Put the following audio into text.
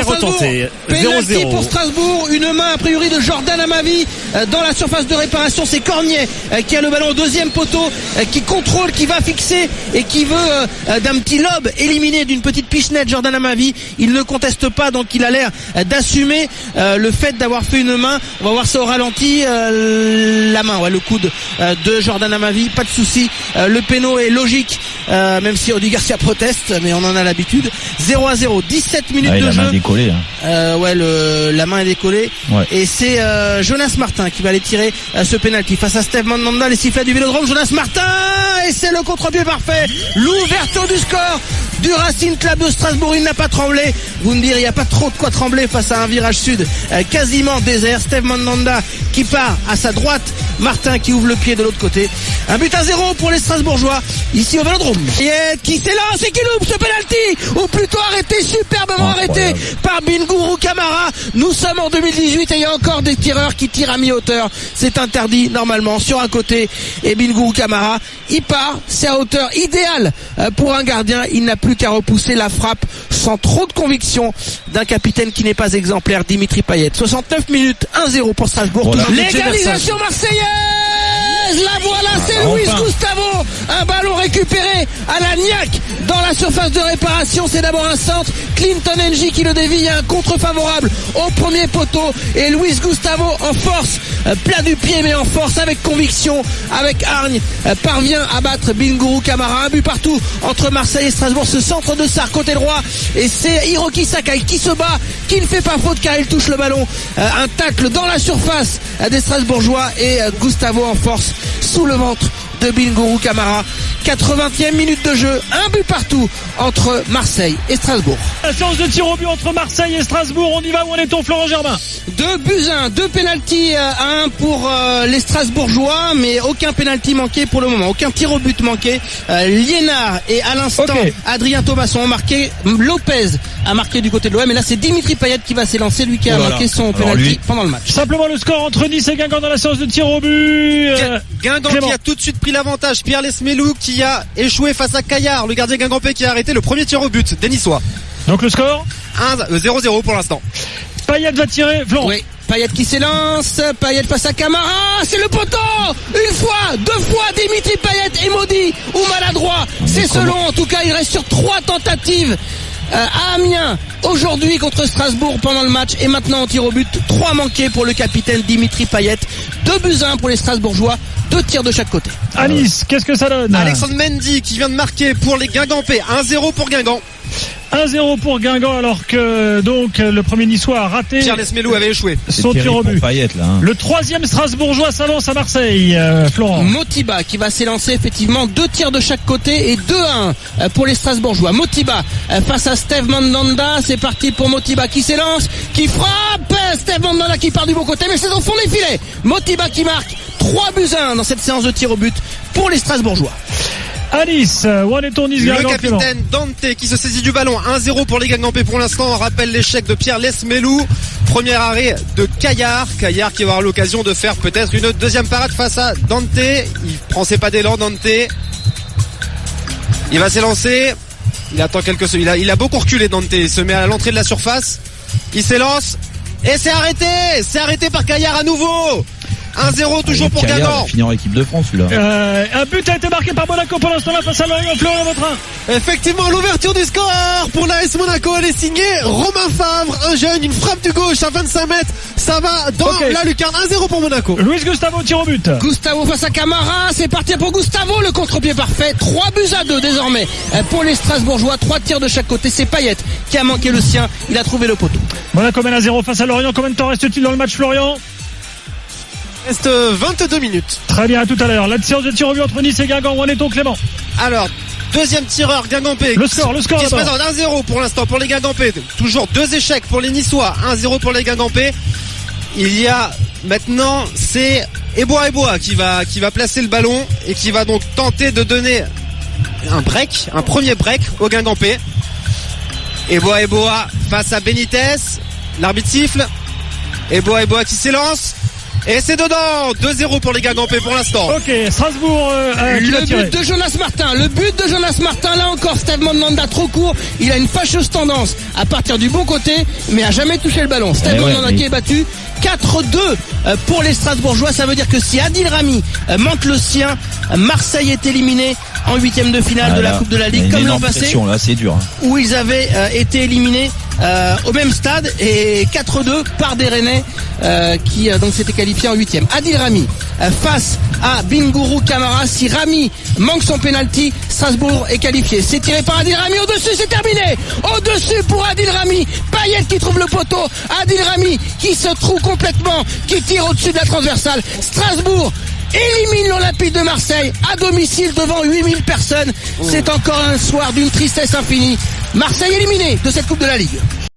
retenté. Pénalty 0-0 pour Strasbourg, une main a priori de Jordan Amavi dans la surface de réparation. C'est Cornier qui a le ballon au deuxième poteau, qui contrôle, qui va fixer et qui veut d'un petit lob éliminer d'une petite pichenette Jordan Amavi. Il ne conteste pas, donc il a l'air d'assumer le fait d'avoir fait une main. On va voir ça au ralenti, la main, ouais, le coude de Jordan Amavi, pas de souci. Le péno est logique, même si Rudy Garcia proteste, mais on en a l'habitude. 0-0, 17 minutes de la jeu. main décollée, Ouais, la main est décollée. Ouais. Et c'est Jonas Martin qui va aller tirer ce penalty face à Steve Mandanda. Les sifflets du Vélodrome. Jonas Martin, et c'est le contre-pied parfait. L'ouverture du score du Racing Club de Strasbourg. Il n'a pas tremblé. Vous me direz, il n'y a pas trop de quoi trembler face à un virage sud quasiment désert. Steve Mandanda qui part à sa droite, Martin qui ouvre le pied de l'autre côté. 1-0 pour les Strasbourgeois ici au Vélodrome. Et qui s'élance et qui loupe ce penalty, ou plutôt arrêté, superbement arrêté par Bingourou Kamara. Nous sommes en 2018 et il y a encore des tireurs qui tirent à mi-hauteur. C'est interdit normalement sur un côté, et Bingourou Kamara, il part, c'est à hauteur idéale pour un gardien. Il n'a plus qu'à repousser la frappe sans trop de conviction d'un capitaine qui n'est pas exemplaire, Dimitri Payet. 69 minutes, 1-0 pour Strasbourg. Voilà. L'égalisation marseillaise, la voilà, c'est Luis Gustavo. Un ballon récupéré à la niaque dans la surface de réparation. C'est d'abord un centre, Clinton Ng qui le dévie, un contre favorable au premier poteau, et Luis Gustavo en force, plat du pied mais en force, avec conviction, avec hargne, parvient à battre Bingourou Kamara. Un but partout entre Marseille et Strasbourg. Ce centre de Sarr côté droit, et c'est Hiroki Sakai qui se bat, qui ne fait pas faute car il touche le ballon. Un tacle dans la surface des Strasbourgeois, et Gustavo en force sous le ventre de Bingourou Kamara. 80e minute de jeu, un but partout entre Marseille et Strasbourg. La séance de tir au but entre Marseille et Strasbourg, on y va, où en est-on, Florent Germain? 2-1, 2 pénaltys à 1 pour les Strasbourgeois, mais aucun pénalty manqué pour le moment, aucun tir au but manqué. Liénard et à l'instant Adrien Thomasson ont marqué, Lopez a marqué du côté de l'OM, et là c'est Dimitri Payet qui va s'élancer, lui qui a manqué son pénalty pendant le match. Simplement le score entre Nice et Guingamp dans la séance de tir au but. Guingamp Clément qui a tout de suite pris l'avantage. Pierre Lesmelou qui a échoué face à Caillard, le gardien guingampais, qui a arrêté le premier tir au but des Niçois. Donc le score 0-0 pour l'instant. Payet va tirer, Florent. Oui, Payet qui s'élance, Payet face à Camara, c'est le poteau. Une fois, deux fois, Dimitri Payet est maudit ou maladroit, c'est selon. En tout cas, il reste sur 3 tentatives à Amiens aujourd'hui contre Strasbourg pendant le match, et maintenant en tir au but, 3 manqués pour le capitaine Dimitri Payet. 2-1 pour les Strasbourgeois, 2 tirs de chaque côté. À Nice, qu'est-ce que ça donne? Alexandre Mendy qui vient de marquer pour les Guingampais. 1-0 pour Guingamp. 1-0 pour Guingamp, alors que donc le premier Niçois a raté. Pierre Lesmelou avait échoué son tir au but. Payet, là, hein. Le 3e Strasbourgeois s'avance à Marseille, Florent. Motiba qui va s'élancer, effectivement, 2 tirs de chaque côté et 2-1 pour les Strasbourgeois. Motiba face à Steve Mandanda, c'est parti pour Motiba qui s'élance, qui frappe, Steve Mandanda qui part du bon côté, mais c'est au fond des filets. Motiba qui marque 3-1 dans cette séance de tir au but pour les Strasbourgeois. À Nice, où en est-on, Nice, Le Guingamp, capitaine Dante qui se saisit du ballon. 1-0 pour les Guingampais pour l'instant. On rappelle l'échec de Pierre Lesmelou. Premier arrêt de Caillard qui va avoir l'occasion de faire peut-être une deuxième parade face à Dante. Il prend ses pas d'élan, Dante. Il va s'élancer. Il attend quelques secondes. Il a beaucoup reculé, Dante. Il se met à l'entrée de la surface. Il s'élance. Et c'est arrêté. C'est arrêté par Caillard à nouveau. 1-0 toujours pour Caillard, Guingamp. il va finir en équipe de France, celui-là. Un but a été marqué par Monaco pendant ce temps-là face à Lorient. Florent Vautrin. Effectivement, l'ouverture du score pour l'AS Monaco, elle est signée Romain Favre, un jeune, une frappe du gauche à 25 mètres. Ça va dans la lucarne. 1-0 pour Monaco. Luis Gustavo tire au but. Gustavo face à Camara, c'est parti pour Gustavo, le contre-pied parfait. 3-2 désormais pour les Strasbourgeois, 3 tirs de chaque côté. C'est Payet qui a manqué le sien, il a trouvé le poteau. Monaco mène à 0 face à Lorient. Combien de temps reste-t-il dans le match, Florian? Reste 22 minutes. Très bien, à tout à l'heure. La séance de tir au but entre Nice et Guingamp, où en est-on, Clément? Alors, deuxième tireur Guingampais. Le score qui se d'abord. présente 1-0 pour l'instant pour les Guingampais. Toujours 2 échecs pour les Niçois. 1-0 pour les Guingampais. Il y a maintenant, c'est Eboa qui va placer le ballon et qui va donc tenter de donner un premier break aux Guingampais. Eboa face à Benitez. L'arbitre siffle. Eboa qui s'élance. Et c'est dedans. 2-0 pour les Guingampais pour l'instant. Ok, Strasbourg qui va Le tirer. but de Jonas Martin, là encore Steve Mandanda trop court, il a une fâcheuse tendance à partir du bon côté mais a jamais touché le ballon. Steve Mandanda qui est battu 4-2 pour les Strasbourgeois, ça veut dire que si Adil Rami manque le sien, Marseille est éliminé en 8e de finale de la Coupe de la Ligue comme l'an passé là, c'est dur. où ils avaient été éliminés au même stade et 4-2 par des Rennais qui donc s'étaient qualifiés en 8e. Adil Rami face à Bingourou Kamara. Si Rami manque son penalty, Strasbourg est qualifié. C'est tiré par Adil Rami au-dessus, c'est terminé. Au-dessus pour Adil Rami. Payet qui trouve le poteau. Adil Rami qui se trouve complètement, qui tire au-dessus de la transversale. Strasbourg élimine l'Olympique de Marseille à domicile devant 8000 personnes. C'est encore un soir d'une tristesse infinie. Marseille éliminé de cette Coupe de la Ligue.